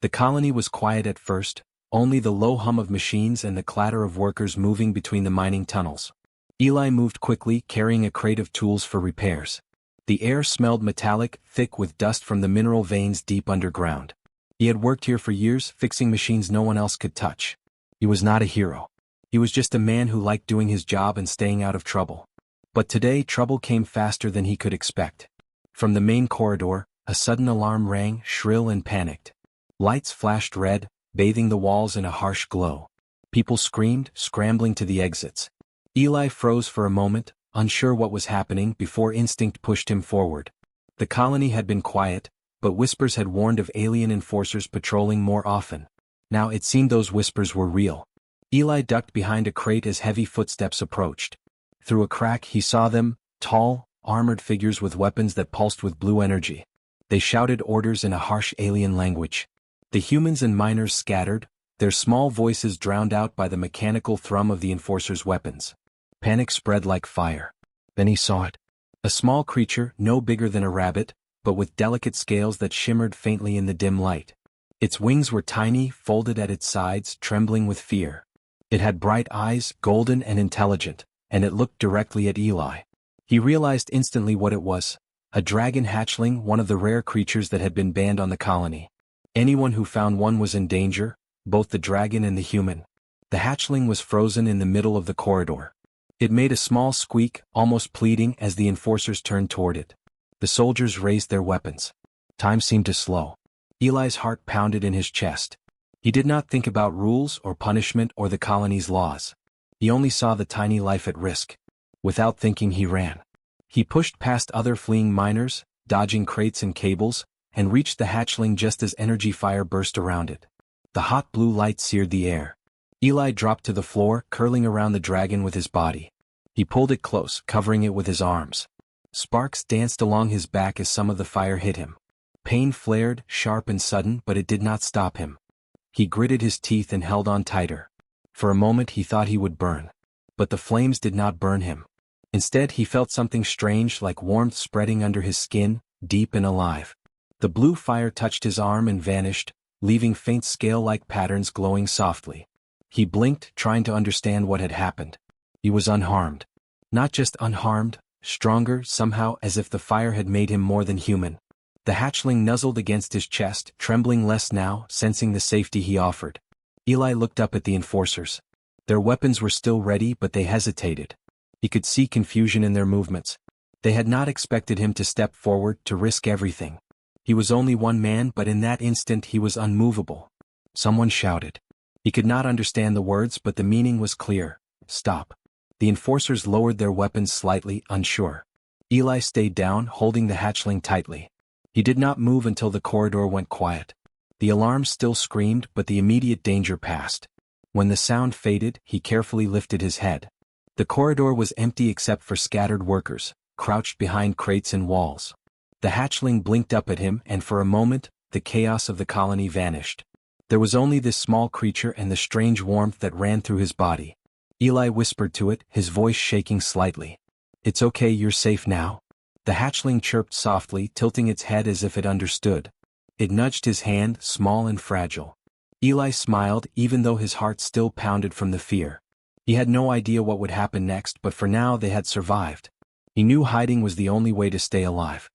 The colony was quiet at first, only the low hum of machines and the clatter of workers moving between the mining tunnels. Eli moved quickly, carrying a crate of tools for repairs. The air smelled metallic, thick with dust from the mineral veins deep underground. He had worked here for years, fixing machines no one else could touch. He was not a hero. He was just a man who liked doing his job and staying out of trouble. But today trouble came faster than he could expect. From the main corridor, a sudden alarm rang, shrill and panicked. Lights flashed red, bathing the walls in a harsh glow. People screamed, scrambling to the exits. Eli froze for a moment, unsure what was happening, before instinct pushed him forward. The colony had been quiet, but whispers had warned of alien enforcers patrolling more often. Now it seemed those whispers were real. Eli ducked behind a crate as heavy footsteps approached. Through a crack he saw them, tall, armored figures with weapons that pulsed with blue energy. They shouted orders in a harsh alien language. The humans and miners scattered, their small voices drowned out by the mechanical thrum of the enforcers' weapons. Panic spread like fire. Then he saw it. A small creature, no bigger than a rabbit, but with delicate scales that shimmered faintly in the dim light. Its wings were tiny, folded at its sides, trembling with fear. It had bright eyes, golden and intelligent, and it looked directly at Eli. He realized instantly what it was. A dragon hatchling, one of the rare creatures that had been banned on the colony. Anyone who found one was in danger, both the dragon and the human. The hatchling was frozen in the middle of the corridor. It made a small squeak, almost pleading, as the enforcers turned toward it. The soldiers raised their weapons. Time seemed to slow. Eli's heart pounded in his chest. He did not think about rules or punishment or the colony's laws. He only saw the tiny life at risk. Without thinking he ran. He pushed past other fleeing miners, dodging crates and cables, and reached the hatchling just as energy fire burst around it. The hot blue light seared the air. Eli dropped to the floor, curling around the dragon with his body. He pulled it close, covering it with his arms. Sparks danced along his back as some of the fire hit him. Pain flared, sharp and sudden, but it did not stop him. He gritted his teeth and held on tighter. For a moment he thought he would burn. But the flames did not burn him. Instead he felt something strange, like warmth spreading under his skin, deep and alive. The blue fire touched his arm and vanished, leaving faint scale-like patterns glowing softly. He blinked, trying to understand what had happened. He was unharmed. Not just unharmed, stronger, somehow, as if the fire had made him more than human. The hatchling nuzzled against his chest, trembling less now, sensing the safety he offered. Eli looked up at the enforcers. Their weapons were still ready, but they hesitated. He could see confusion in their movements. They had not expected him to step forward, to risk everything. He was only one man, but in that instant he was unmovable. Someone shouted. He could not understand the words, but the meaning was clear. Stop. The enforcers lowered their weapons slightly, unsure. Eli stayed down, holding the hatchling tightly. He did not move until the corridor went quiet. The alarm still screamed, but the immediate danger passed. When the sound faded, he carefully lifted his head. The corridor was empty except for scattered workers, crouched behind crates and walls. The hatchling blinked up at him, and for a moment, the chaos of the colony vanished. There was only this small creature and the strange warmth that ran through his body. Eli whispered to it, his voice shaking slightly. "It's okay, you're safe now." The hatchling chirped softly, tilting its head as if it understood. It nudged his hand, small and fragile. Eli smiled, even though his heart still pounded from the fear. He had no idea what would happen next, but for now they had survived. He knew hiding was the only way to stay alive.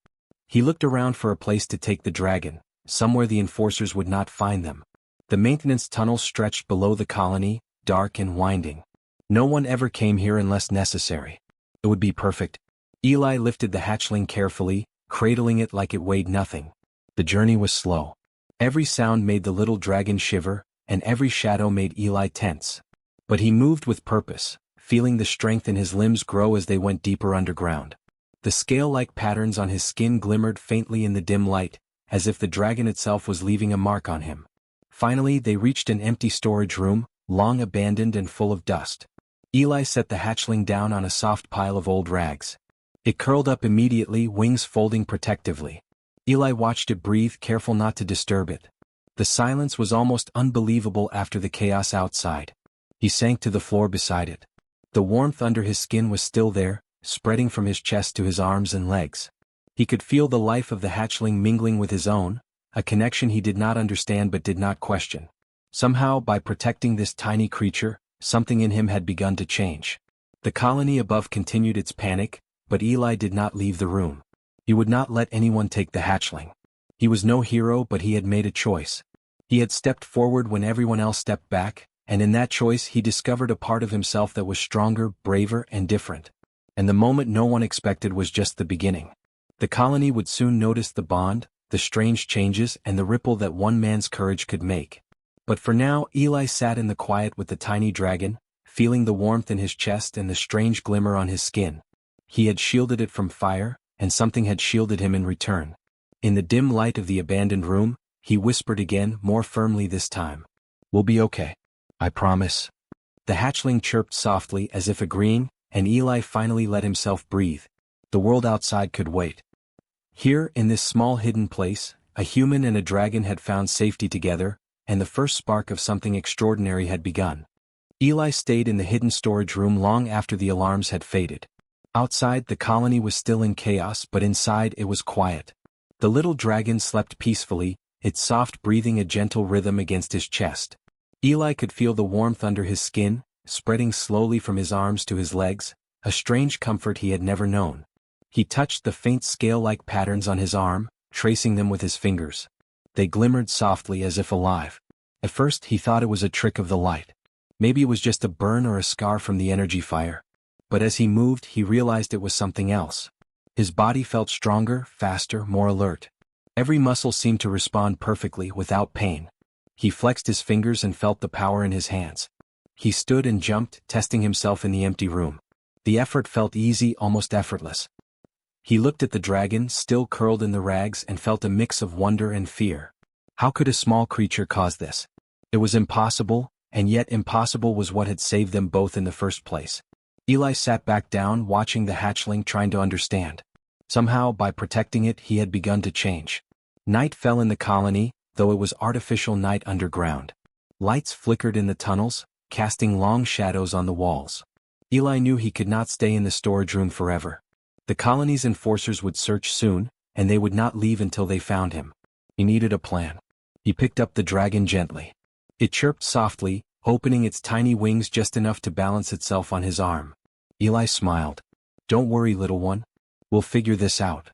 He looked around for a place to take the dragon, somewhere the enforcers would not find them. The maintenance tunnel stretched below the colony, dark and winding. No one ever came here unless necessary. It would be perfect. Eli lifted the hatchling carefully, cradling it like it weighed nothing. The journey was slow. Every sound made the little dragon shiver, and every shadow made Eli tense. But he moved with purpose, feeling the strength in his limbs grow as they went deeper underground. The scale-like patterns on his skin glimmered faintly in the dim light, as if the dragon itself was leaving a mark on him. Finally they reached an empty storage room, long abandoned and full of dust. Eli set the hatchling down on a soft pile of old rags. It curled up immediately, wings folding protectively. Eli watched it breathe, careful not to disturb it. The silence was almost unbelievable after the chaos outside. He sank to the floor beside it. The warmth under his skin was still there, spreading from his chest to his arms and legs. He could feel the life of the hatchling mingling with his own, a connection he did not understand but did not question. Somehow, by protecting this tiny creature, something in him had begun to change. The colony above continued its panic, but Eli did not leave the room. He would not let anyone take the hatchling. He was no hero, but he had made a choice. He had stepped forward when everyone else stepped back, and in that choice he discovered a part of himself that was stronger, braver, and different. And the moment no one expected was just the beginning. The colony would soon notice the bond, the strange changes, and the ripple that one man's courage could make. But for now, Eli sat in the quiet with the tiny dragon, feeling the warmth in his chest and the strange glimmer on his skin. He had shielded it from fire, and something had shielded him in return. In the dim light of the abandoned room, he whispered again, more firmly this time. "We'll be okay. I promise." The hatchling chirped softly as if agreeing, and Eli finally let himself breathe. The world outside could wait. Here, in this small hidden place, a human and a dragon had found safety together, and the first spark of something extraordinary had begun. Eli stayed in the hidden storage room long after the alarms had faded. Outside, the colony was still in chaos, but inside it was quiet. The little dragon slept peacefully, its soft breathing a gentle rhythm against his chest. Eli could feel the warmth under his skin, spreading slowly from his arms to his legs, a strange comfort he had never known. He touched the faint scale-like patterns on his arm, tracing them with his fingers. They glimmered softly as if alive. At first he thought it was a trick of the light. Maybe it was just a burn or a scar from the energy fire. But as he moved, he realized it was something else. His body felt stronger, faster, more alert. Every muscle seemed to respond perfectly, without pain. He flexed his fingers and felt the power in his hands. He stood and jumped, testing himself in the empty room. The effort felt easy, almost effortless. He looked at the dragon, still curled in the rags, and felt a mix of wonder and fear. How could a small creature cause this? It was impossible, and yet impossible was what had saved them both in the first place. Eli sat back down, watching the hatchling, trying to understand. Somehow, by protecting it, he had begun to change. Night fell in the colony, though it was artificial night underground. Lights flickered in the tunnels, casting long shadows on the walls. Eli knew he could not stay in the storage room forever. The colony's enforcers would search soon, and they would not leave until they found him. He needed a plan. He picked up the dragon gently. It chirped softly, opening its tiny wings just enough to balance itself on his arm. Eli smiled. "Don't worry, little one. We'll figure this out."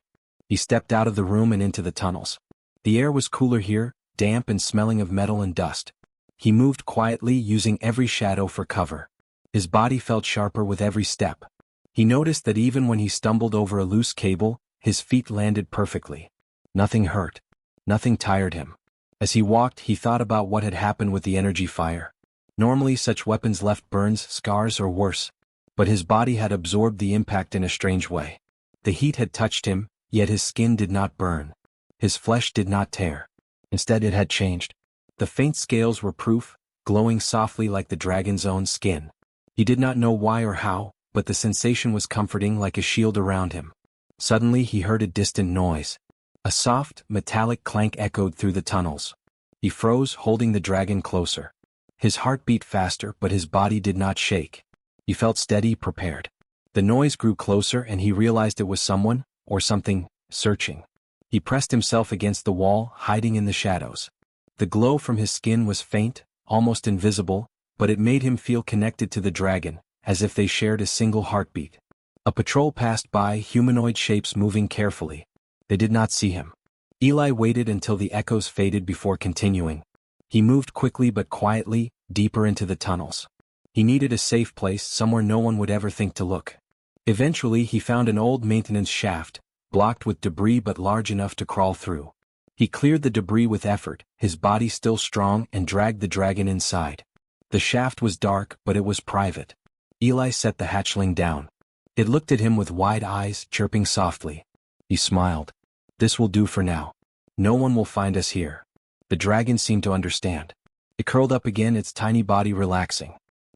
He stepped out of the room and into the tunnels. The air was cooler here, damp and smelling of metal and dust. He moved quietly, using every shadow for cover. His body felt sharper with every step. He noticed that even when he stumbled over a loose cable, his feet landed perfectly. Nothing hurt. Nothing tired him. As he walked, he thought about what had happened with the energy fire. Normally such weapons left burns, scars, or worse. But his body had absorbed the impact in a strange way. The heat had touched him, yet his skin did not burn. His flesh did not tear. Instead it had changed. The faint scales were proof, glowing softly like the dragon's own skin. He did not know why or how, but the sensation was comforting, like a shield around him. Suddenly he heard a distant noise. A soft, metallic clank echoed through the tunnels. He froze, holding the dragon closer. His heart beat faster, but his body did not shake. He felt steady, prepared. The noise grew closer, and he realized it was someone, or something, searching. He pressed himself against the wall, hiding in the shadows. The glow from his skin was faint, almost invisible, but it made him feel connected to the dragon, as if they shared a single heartbeat. A patrol passed by, humanoid shapes moving carefully. They did not see him. Eli waited until the echoes faded before continuing. He moved quickly but quietly, deeper into the tunnels. He needed a safe place, somewhere no one would ever think to look. Eventually he found an old maintenance shaft, blocked with debris but large enough to crawl through. He cleared the debris with effort, his body still strong, and dragged the dragon inside. The shaft was dark, but it was private. Eli set the hatchling down. It looked at him with wide eyes, chirping softly. He smiled. "This will do for now. No one will find us here." The dragon seemed to understand. It curled up again, its tiny body relaxing.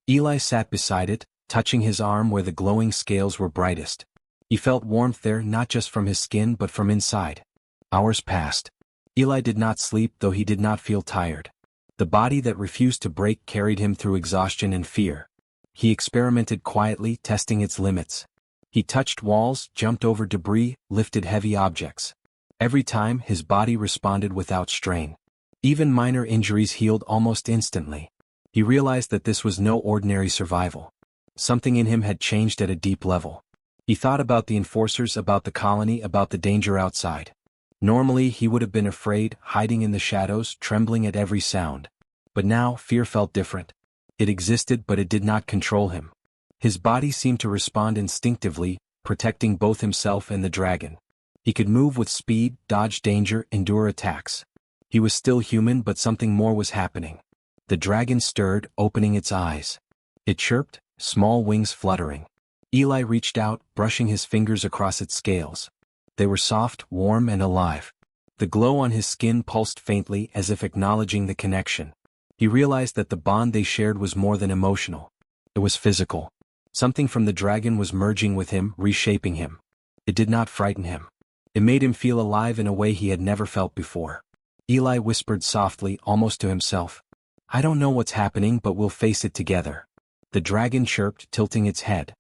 Eli sat beside it, touching his arm where the glowing scales were brightest. He felt warmth there, not just from his skin but from inside. Hours passed. Eli did not sleep, though he did not feel tired. The body that refused to break carried him through exhaustion and fear. He experimented quietly, testing its limits. He touched walls, jumped over debris, lifted heavy objects. Every time, his body responded without strain. Even minor injuries healed almost instantly. He realized that this was no ordinary survival. Something in him had changed at a deep level. He thought about the enforcers, about the colony, about the danger outside. Normally he would have been afraid, hiding in the shadows, trembling at every sound. But now, fear felt different. It existed, but it did not control him. His body seemed to respond instinctively, protecting both himself and the dragon. He could move with speed, dodge danger, endure attacks. He was still human, but something more was happening. The dragon stirred, opening its eyes. It chirped, small wings fluttering. Eli reached out, brushing his fingers across its scales. They were soft, warm, and alive. The glow on his skin pulsed faintly, as if acknowledging the connection. He realized that the bond they shared was more than emotional. It was physical. Something from the dragon was merging with him, reshaping him. It did not frighten him. It made him feel alive in a way he had never felt before. Eli whispered softly, almost to himself, "I don't know what's happening, but we'll face it together." The dragon chirped, tilting its head.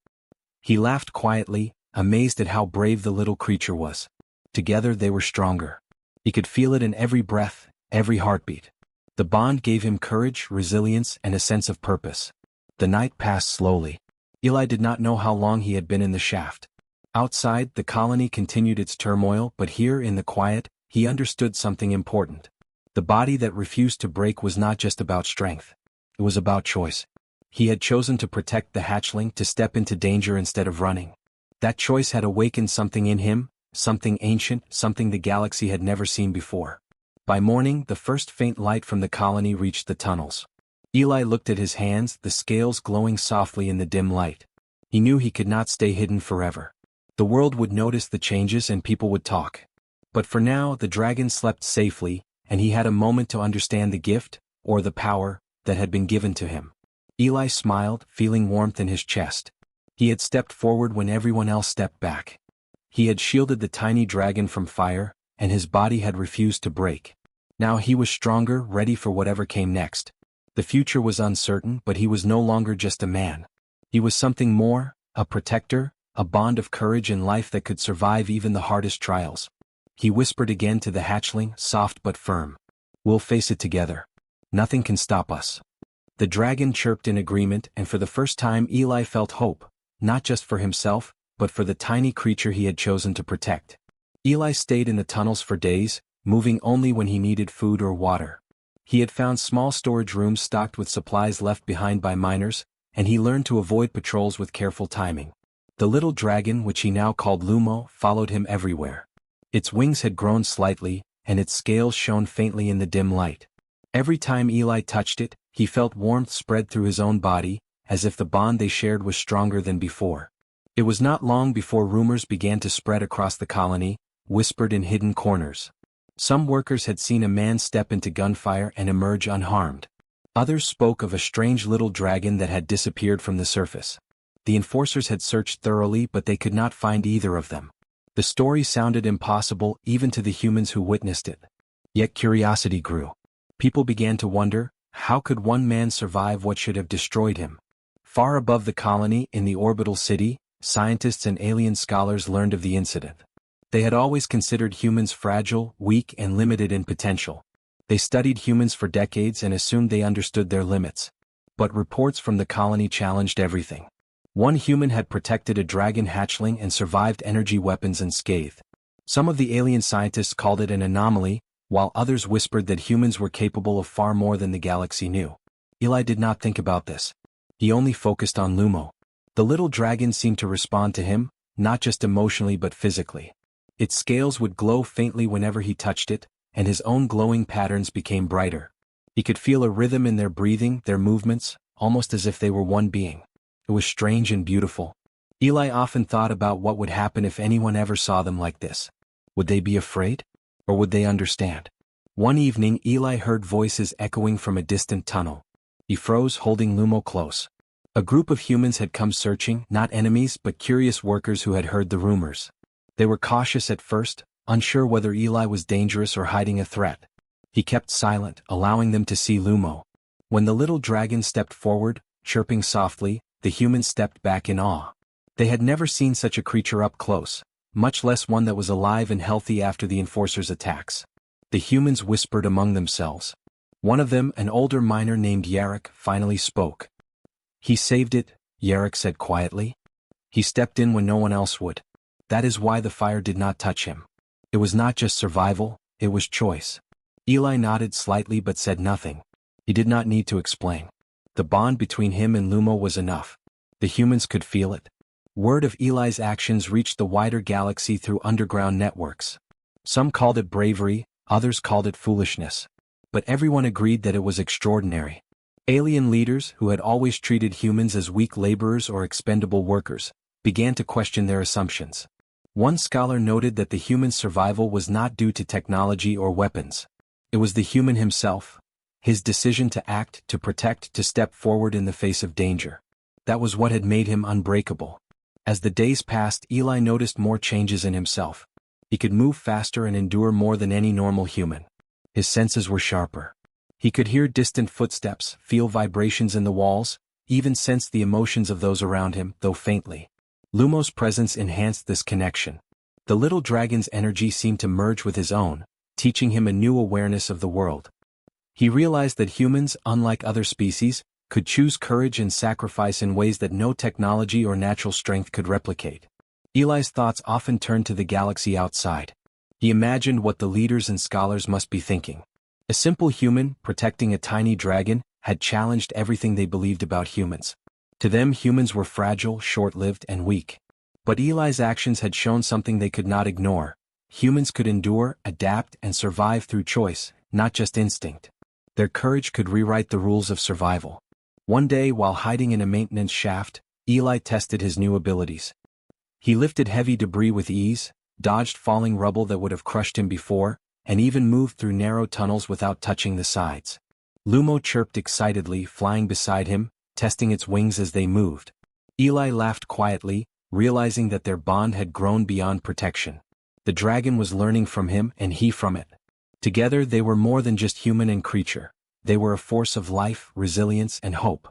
He laughed quietly, amazed at how brave the little creature was. Together they were stronger. He could feel it in every breath, every heartbeat. The bond gave him courage, resilience, and a sense of purpose. The night passed slowly. Eli did not know how long he had been in the shaft. Outside, the colony continued its turmoil, but here in the quiet, he understood something important. The body that refused to break was not just about strength. It was about choice. He had chosen to protect the hatchling, to step into danger instead of running. That choice had awakened something in him, something ancient, something the galaxy had never seen before. By morning, the first faint light from the colony reached the tunnels. Eli looked at his hands, the scales glowing softly in the dim light. He knew he could not stay hidden forever. The world would notice the changes and people would talk. But for now, the dragon slept safely, and he had a moment to understand the gift, or the power, that had been given to him. Eli smiled, feeling warmth in his chest. He had stepped forward when everyone else stepped back. He had shielded the tiny dragon from fire, and his body had refused to break. Now he was stronger, ready for whatever came next. The future was uncertain, but he was no longer just a man. He was something more, a protector, a bond of courage and life that could survive even the hardest trials. He whispered again to the hatchling, soft but firm. "We'll face it together. Nothing can stop us." The dragon chirped in agreement, and for the first time Eli felt hope, not just for himself, but for the tiny creature he had chosen to protect. Eli stayed in the tunnels for days, moving only when he needed food or water. He had found small storage rooms stocked with supplies left behind by miners, and he learned to avoid patrols with careful timing. The little dragon, which he now called Lumo, followed him everywhere. Its wings had grown slightly, and its scales shone faintly in the dim light. Every time Eli touched it, he felt warmth spread through his own body, as if the bond they shared was stronger than before. It was not long before rumors began to spread across the colony, whispered in hidden corners. Some workers had seen a man step into Gunfire and emerge unharmed. Others spoke of a strange little dragon that had disappeared from the surface. The enforcers had searched thoroughly, but they could not find either of them. The story sounded impossible even to the humans who witnessed it. Yet curiosity grew. People began to wonder, how could one man survive what should have destroyed him? Far above the colony, in the orbital city, scientists and alien scholars learned of the incident. They had always considered humans fragile, weak, and limited in potential. They studied humans for decades and assumed they understood their limits. But reports from the colony challenged everything. One human had protected a dragon hatchling and survived energy weapons unscathed. Some of the alien scientists called it an anomaly, while others whispered that humans were capable of far more than the galaxy knew. Eli did not think about this. He only focused on Lumo. The little dragon seemed to respond to him, not just emotionally but physically. Its scales would glow faintly whenever he touched it, and his own glowing patterns became brighter. He could feel a rhythm in their breathing, their movements, almost as if they were one being. It was strange and beautiful. Eli often thought about what would happen if anyone ever saw them like this. Would they be afraid? Or would they understand? One evening Eli heard voices echoing from a distant tunnel. He froze, holding Lumo close. A group of humans had come searching, not enemies but curious workers who had heard the rumors. They were cautious at first, unsure whether Eli was dangerous or hiding a threat. He kept silent, allowing them to see Lumo. When the little dragon stepped forward, chirping softly, the humans stepped back in awe. They had never seen such a creature up close, much less one that was alive and healthy after the enforcers' attacks. The humans whispered among themselves. One of them, an older miner named Yarrick, finally spoke. "He saved it," Yarrick said quietly. "He stepped in when no one else would. That is why the fire did not touch him. It was not just survival, it was choice." Eli nodded slightly but said nothing. He did not need to explain. The bond between him and Lumo was enough. The humans could feel it. Word of Eli's actions reached the wider galaxy through underground networks. Some called it bravery, others called it foolishness. But everyone agreed that it was extraordinary. Alien leaders, who had always treated humans as weak laborers or expendable workers, began to question their assumptions. One scholar noted that the human's survival was not due to technology or weapons. It was the human himself, his decision to act, to protect, to step forward in the face of danger. That was what had made him unbreakable. As the days passed, Eli noticed more changes in himself. He could move faster and endure more than any normal human. His senses were sharper. He could hear distant footsteps, feel vibrations in the walls, even sense the emotions of those around him, though faintly. Lumo's presence enhanced this connection. The little dragon's energy seemed to merge with his own, teaching him a new awareness of the world. He realized that humans, unlike other species, could choose courage and sacrifice in ways that no technology or natural strength could replicate. Eli's thoughts often turned to the galaxy outside. He imagined what the leaders and scholars must be thinking. A simple human, protecting a tiny dragon, had challenged everything they believed about humans. To them, humans were fragile, short-lived, and weak. But Eli's actions had shown something they could not ignore. Humans could endure, adapt, and survive through choice, not just instinct. Their courage could rewrite the rules of survival. One day, while hiding in a maintenance shaft, Eli tested his new abilities. He lifted heavy debris with ease, dodged falling rubble that would have crushed him before, and even moved through narrow tunnels without touching the sides. Lumo chirped excitedly, flying beside him, testing its wings as they moved. Eli laughed quietly, realizing that their bond had grown beyond protection. The dragon was learning from him and he from it. Together they were more than just human and creature. They were a force of life, resilience, and hope.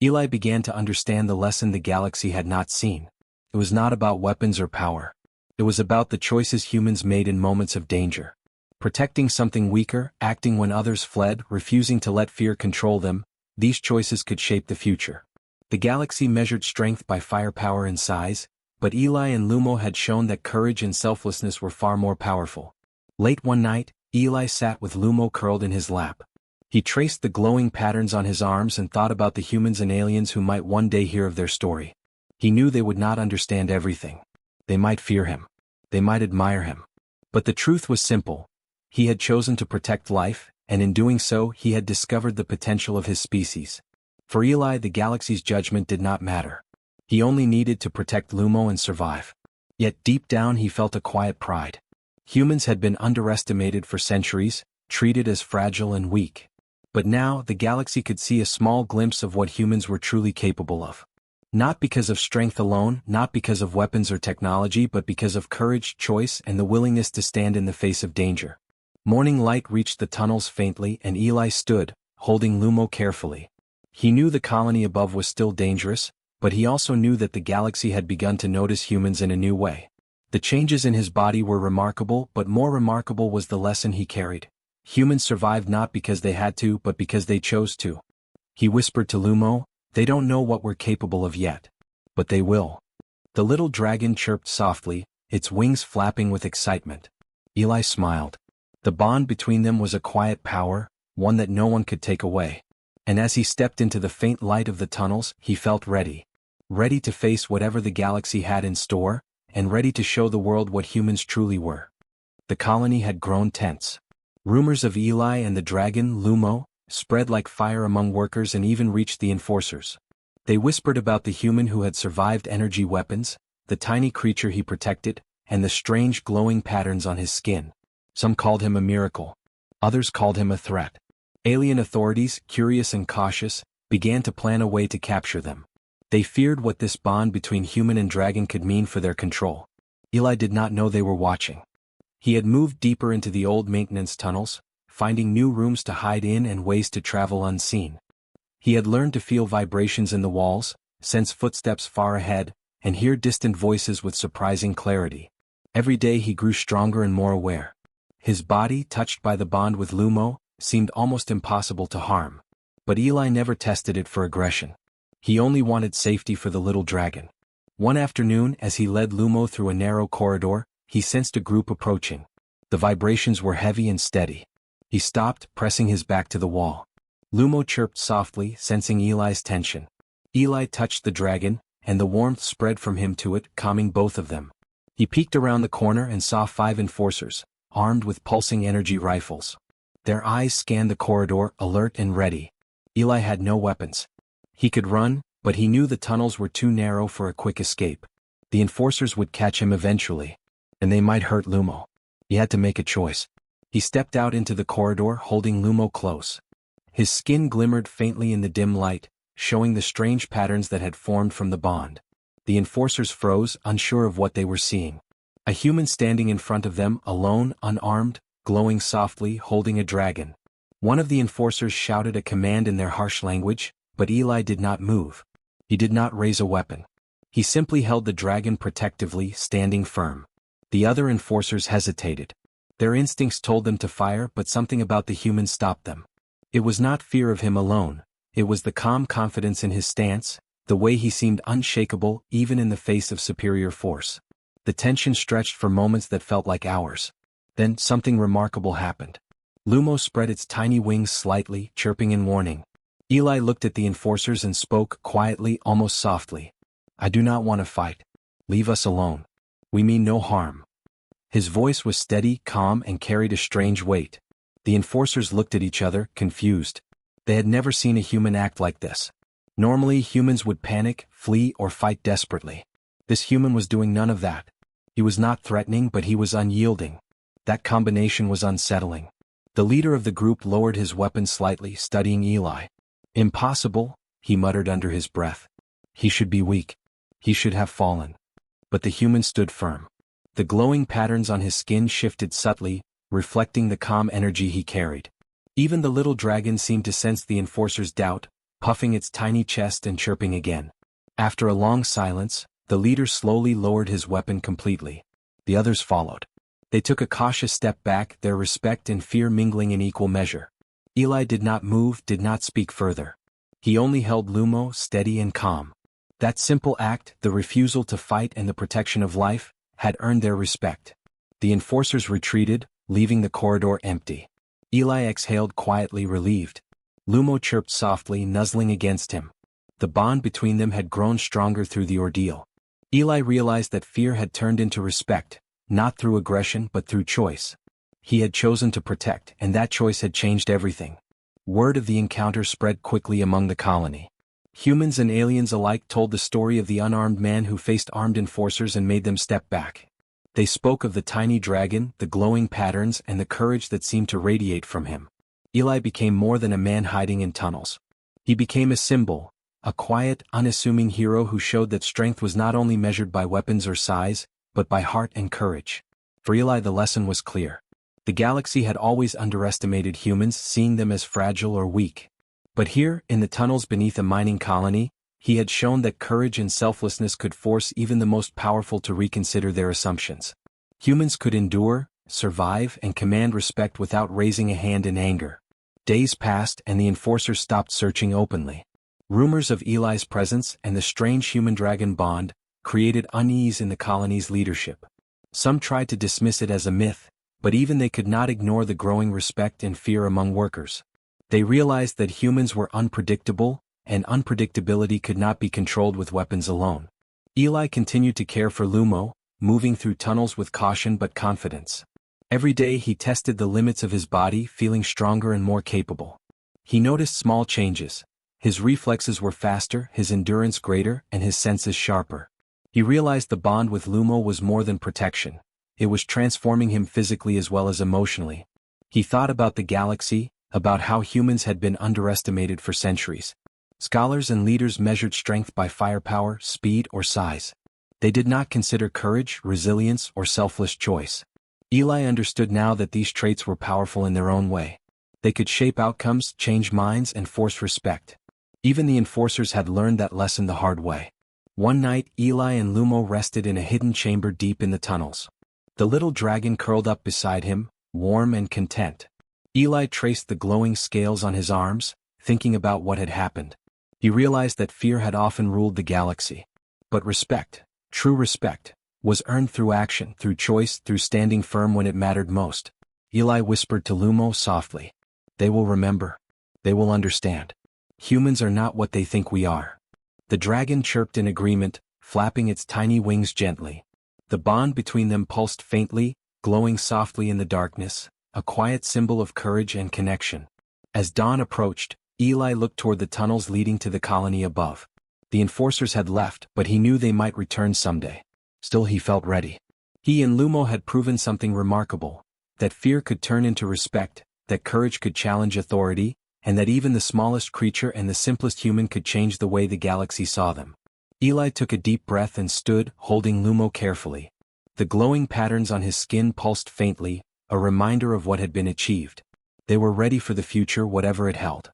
Eli began to understand the lesson the galaxy had not seen. It was not about weapons or power. It was about the choices humans made in moments of danger. Protecting something weaker, acting when others fled, refusing to let fear control them, these choices could shape the future. The galaxy measured strength by firepower and size, but Eli and Lumo had shown that courage and selflessness were far more powerful. Late one night, Eli sat with Lumo curled in his lap. He traced the glowing patterns on his arms and thought about the humans and aliens who might one day hear of their story. He knew they would not understand everything. They might fear him. They might admire him. But the truth was simple. He had chosen to protect life, and in doing so he had discovered the potential of his species. For Eli, the galaxy's judgment did not matter. He only needed to protect Lumo and survive. Yet deep down he felt a quiet pride. Humans had been underestimated for centuries, treated as fragile and weak. But now the galaxy could see a small glimpse of what humans were truly capable of. Not because of strength alone, not because of weapons or technology, but because of courage, choice, and the willingness to stand in the face of danger. Morning light reached the tunnels faintly and Eli stood, holding Lumo carefully. He knew the colony above was still dangerous, but he also knew that the galaxy had begun to notice humans in a new way. The changes in his body were remarkable, but more remarkable was the lesson he carried. Humans survived not because they had to, but because they chose to. He whispered to Lumo, "They don't know what we're capable of yet. But they will." The little dragon chirped softly, its wings flapping with excitement. Eli smiled. The bond between them was a quiet power, one that no one could take away. And as he stepped into the faint light of the tunnels, he felt ready. Ready to face whatever the galaxy had in store, and ready to show the world what humans truly were. The colony had grown tense. Rumors of Eli and the dragon, Lumo, spread like fire among workers and even reached the enforcers. They whispered about the human who had survived energy weapons, the tiny creature he protected, and the strange glowing patterns on his skin. Some called him a miracle. Others called him a threat. Alien authorities, curious and cautious, began to plan a way to capture them. They feared what this bond between human and dragon could mean for their control. Eli did not know they were watching. He had moved deeper into the old maintenance tunnels, finding new rooms to hide in and ways to travel unseen. He had learned to feel vibrations in the walls, sense footsteps far ahead, and hear distant voices with surprising clarity. Every day he grew stronger and more aware. His body, touched by the bond with Lumo, seemed almost impossible to harm. But Eli never tested it for aggression. He only wanted safety for the little dragon. One afternoon, as he led Lumo through a narrow corridor, he sensed a group approaching. The vibrations were heavy and steady. He stopped, pressing his back to the wall. Lumo chirped softly, sensing Eli's tension. Eli touched the dragon, and the warmth spread from him to it, calming both of them. He peeked around the corner and saw 5 enforcers, armed with pulsing energy rifles. Their eyes scanned the corridor, alert and ready. Eli had no weapons. He could run, but he knew the tunnels were too narrow for a quick escape. The enforcers would catch him eventually, and they might hurt Lumo. He had to make a choice. He stepped out into the corridor, holding Lumo close. His skin glimmered faintly in the dim light, showing the strange patterns that had formed from the bond. The enforcers froze, unsure of what they were seeing. A human standing in front of them, alone, unarmed, glowing softly, holding a dragon. One of the enforcers shouted a command in their harsh language, but Eli did not move. He did not raise a weapon. He simply held the dragon protectively, standing firm. The other enforcers hesitated. Their instincts told them to fire, but something about the human stopped them. It was not fear of him alone. It was the calm confidence in his stance, the way he seemed unshakable even in the face of superior force. The tension stretched for moments that felt like hours. Then something remarkable happened. Lumo spread its tiny wings slightly, chirping in warning. Eli looked at the enforcers and spoke quietly, almost softly. "I do not want to fight. Leave us alone. We mean no harm." His voice was steady, calm, and carried a strange weight. The enforcers looked at each other, confused. They had never seen a human act like this. Normally, humans would panic, flee, or fight desperately. This human was doing none of that. He was not threatening, but he was unyielding. That combination was unsettling. The leader of the group lowered his weapon slightly, studying Eli. "Impossible," he muttered under his breath. "He should be weak. He should have fallen." But the human stood firm. The glowing patterns on his skin shifted subtly, reflecting the calm energy he carried. Even the little dragon seemed to sense the enforcer's doubt, puffing its tiny chest and chirping again. After a long silence, the leader slowly lowered his weapon completely. The others followed. They took a cautious step back, their respect and fear mingling in equal measure. Eli did not move, did not speak further. He only held Lumo, steady and calm. That simple act, the refusal to fight and the protection of life, had earned their respect. The enforcers retreated, leaving the corridor empty. Eli exhaled quietly, relieved. Lumo chirped softly, nuzzling against him. The bond between them had grown stronger through the ordeal. Eli realized that fear had turned into respect, not through aggression but through choice. He had chosen to protect, and that choice had changed everything. Word of the encounter spread quickly among the colony. Humans and aliens alike told the story of the unarmed man who faced armed enforcers and made them step back. They spoke of the tiny dragon, the glowing patterns, and the courage that seemed to radiate from him. Eli became more than a man hiding in tunnels. He became a symbol, a quiet, unassuming hero who showed that strength was not only measured by weapons or size, but by heart and courage. For Eli, the lesson was clear. The galaxy had always underestimated humans, seeing them as fragile or weak. But here, in the tunnels beneath a mining colony, he had shown that courage and selflessness could force even the most powerful to reconsider their assumptions. Humans could endure, survive, and command respect without raising a hand in anger. Days passed and the enforcers stopped searching openly. Rumors of Eli's presence and the strange human-dragon bond created unease in the colony's leadership. Some tried to dismiss it as a myth, but even they could not ignore the growing respect and fear among workers. They realized that humans were unpredictable, and unpredictability could not be controlled with weapons alone. Eli continued to care for Lumo, moving through tunnels with caution but confidence. Every day he tested the limits of his body, feeling stronger and more capable. He noticed small changes. His reflexes were faster, his endurance greater, and his senses sharper. He realized the bond with Lumo was more than protection. It was transforming him physically as well as emotionally. He thought about the galaxy, about how humans had been underestimated for centuries. Scholars and leaders measured strength by firepower, speed, or size. They did not consider courage, resilience, or selfless choice. Eli understood now that these traits were powerful in their own way. They could shape outcomes, change minds, and force respect. Even the enforcers had learned that lesson the hard way. One night, Eli and Lumo rested in a hidden chamber deep in the tunnels. The little dragon curled up beside him, warm and content. Eli traced the glowing scales on his arms, thinking about what had happened. He realized that fear had often ruled the galaxy. But respect, true respect, was earned through action, through choice, through standing firm when it mattered most. Eli whispered to Lumo softly. They will remember. They will understand. Humans are not what they think we are. The dragon chirped in agreement, flapping its tiny wings gently. The bond between them pulsed faintly, glowing softly in the darkness, a quiet symbol of courage and connection. As dawn approached, Eli looked toward the tunnels leading to the colony above. The enforcers had left, but he knew they might return someday. Still he felt ready. He and Lumo had proven something remarkable, that fear could turn into respect, that courage could challenge authority, and that even the smallest creature and the simplest human could change the way the galaxy saw them. Eli took a deep breath and stood, holding Lumo carefully. The glowing patterns on his skin pulsed faintly, a reminder of what had been achieved. They were ready for the future, whatever it held.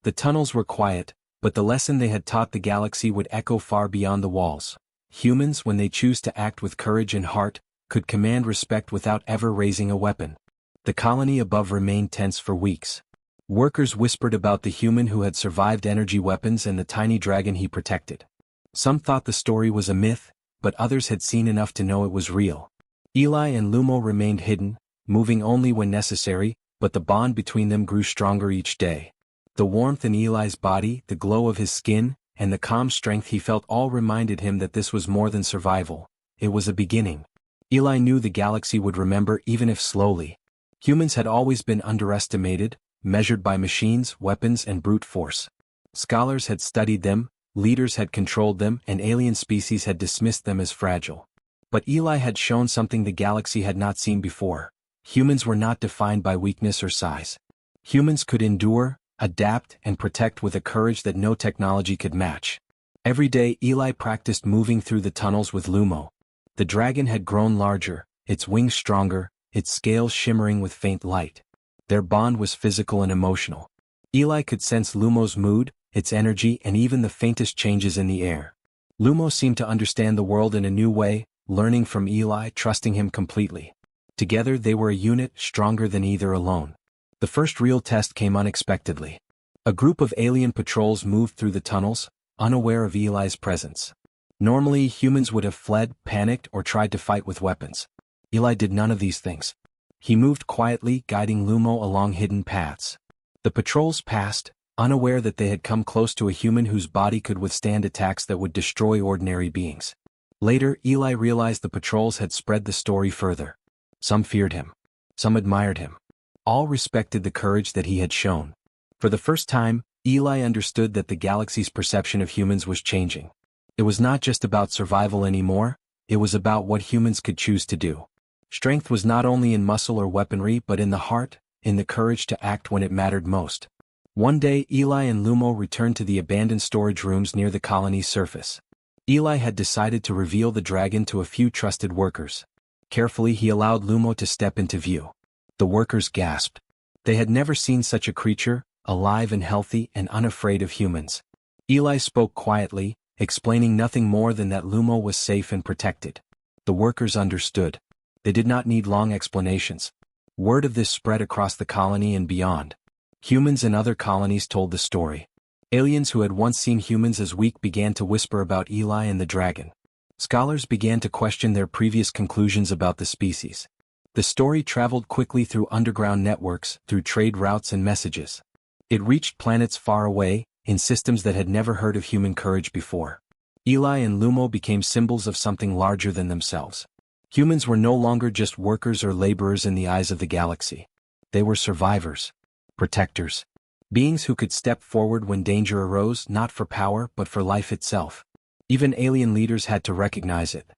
The tunnels were quiet, but the lesson they had taught the galaxy would echo far beyond the walls. Humans, when they choose to act with courage and heart, could command respect without ever raising a weapon. The colony above remained tense for weeks. Workers whispered about the human who had survived energy weapons and the tiny dragon he protected. Some thought the story was a myth, but others had seen enough to know it was real. Eli and Lumo remained hidden, moving only when necessary, but the bond between them grew stronger each day. The warmth in Eli's body, the glow of his skin, and the calm strength he felt all reminded him that this was more than survival. It was a beginning. Eli knew the galaxy would remember, even if slowly. Humans had always been underestimated, measured by machines, weapons, and brute force. Scholars had studied them, leaders had controlled them, and alien species had dismissed them as fragile. But Eli had shown something the galaxy had not seen before. Humans were not defined by weakness or size. Humans could endure, adapt, and protect with a courage that no technology could match. Every day Eli practiced moving through the tunnels with Lumo. The dragon had grown larger, its wings stronger, its scales shimmering with faint light. Their bond was physical and emotional. Eli could sense Lumo's mood, its energy, and even the faintest changes in the air. Lumo seemed to understand the world in a new way, learning from Eli, trusting him completely. Together they were a unit, stronger than either alone. The first real test came unexpectedly. A group of alien patrols moved through the tunnels, unaware of Eli's presence. Normally humans would have fled, panicked, or tried to fight with weapons. Eli did none of these things. He moved quietly, guiding Lumo along hidden paths. The patrols passed, unaware that they had come close to a human whose body could withstand attacks that would destroy ordinary beings. Later, Eli realized the patrols had spread the story further. Some feared him. Some admired him. All respected the courage that he had shown. For the first time, Eli understood that the galaxy's perception of humans was changing. It was not just about survival anymore, it was about what humans could choose to do. Strength was not only in muscle or weaponry but in the heart, in the courage to act when it mattered most. One day Eli and Lumo returned to the abandoned storage rooms near the colony's surface. Eli had decided to reveal the dragon to a few trusted workers. Carefully he allowed Lumo to step into view. The workers gasped. They had never seen such a creature, alive and healthy and unafraid of humans. Eli spoke quietly, explaining nothing more than that Lumo was safe and protected. The workers understood. They did not need long explanations. Word of this spread across the colony and beyond. Humans in other colonies told the story. Aliens who had once seen humans as weak began to whisper about Eli and the dragon. Scholars began to question their previous conclusions about the species. The story traveled quickly through underground networks, through trade routes and messages. It reached planets far away, in systems that had never heard of human courage before. Eli and Lumo became symbols of something larger than themselves. Humans were no longer just workers or laborers in the eyes of the galaxy. They were survivors, protectors, beings who could step forward when danger arose, not for power but for life itself. Even alien leaders had to recognize it.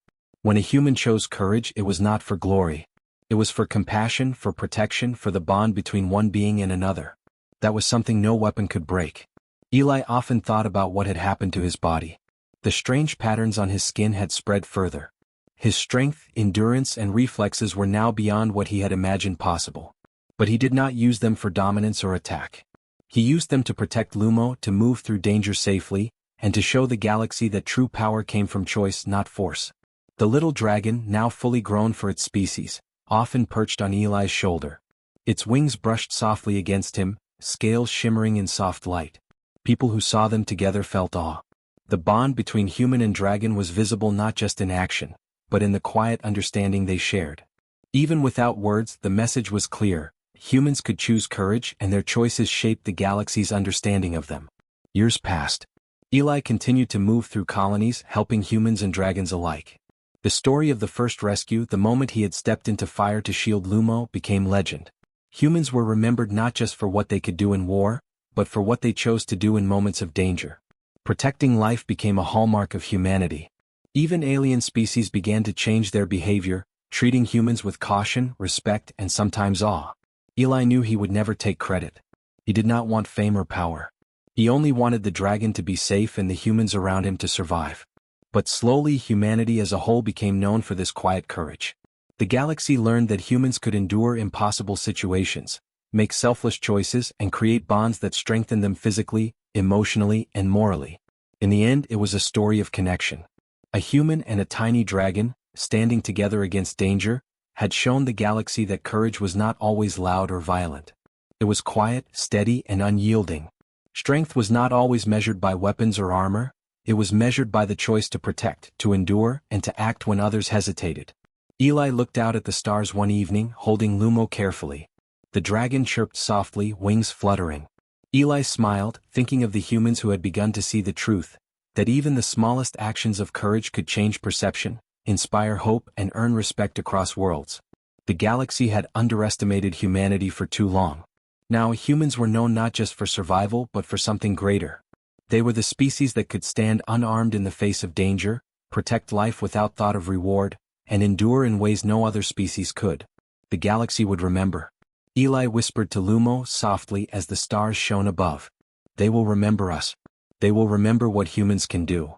When a human chose courage, it was not for glory. It was for compassion, for protection, for the bond between one being and another. That was something no weapon could break. Eli often thought about what had happened to his body. The strange patterns on his skin had spread further. His strength, endurance, and reflexes were now beyond what he had imagined possible. But he did not use them for dominance or attack. He used them to protect Lumo, to move through danger safely, and to show the galaxy that true power came from choice, not force. The little dragon, now fully grown for its species, often perched on Eli's shoulder. Its wings brushed softly against him, scales shimmering in soft light. People who saw them together felt awe. The bond between human and dragon was visible not just in action, but in the quiet understanding they shared. Even without words, the message was clear: humans could choose courage, and their choices shaped the galaxy's understanding of them. Years passed. Eli continued to move through colonies, helping humans and dragons alike. The story of the first rescue, the moment he had stepped into fire to shield Lumo, became legend. Humans were remembered not just for what they could do in war, but for what they chose to do in moments of danger. Protecting life became a hallmark of humanity. Even alien species began to change their behavior, treating humans with caution, respect, and sometimes awe. Eli knew he would never take credit. He did not want fame or power. He only wanted the dragon to be safe and the humans around him to survive. But slowly, humanity as a whole became known for this quiet courage. The galaxy learned that humans could endure impossible situations, make selfless choices, and create bonds that strengthened them physically, emotionally, and morally. In the end, it was a story of connection. A human and a tiny dragon, standing together against danger, had shown the galaxy that courage was not always loud or violent. It was quiet, steady, and unyielding. Strength was not always measured by weapons or armor. It was measured by the choice to protect, to endure, and to act when others hesitated. Eli looked out at the stars one evening, holding Lumo carefully. The dragon chirped softly, wings fluttering. Eli smiled, thinking of the humans who had begun to see the truth, that even the smallest actions of courage could change perception, inspire hope, and earn respect across worlds. The galaxy had underestimated humanity for too long. Now humans were known not just for survival but for something greater. They were the species that could stand unarmed in the face of danger, protect life without thought of reward, and endure in ways no other species could. The galaxy would remember. Eli whispered to Lumo softly as the stars shone above. They will remember us. They will remember what humans can do.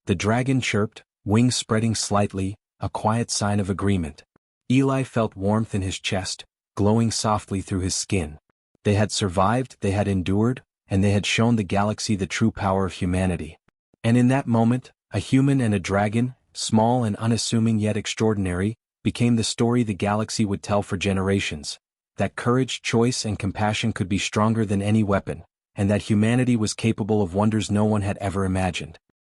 The dragon chirped, wings spreading slightly, a quiet sign of agreement. Eli felt warmth in his chest, glowing softly through his skin. They had survived, they had endured, and they had shown the galaxy the true power of humanity. And in that moment, a human and a dragon, small and unassuming yet extraordinary, became the story the galaxy would tell for generations. That courage, choice, and compassion could be stronger than any weapon, and that humanity was capable of wonders no one had ever imagined.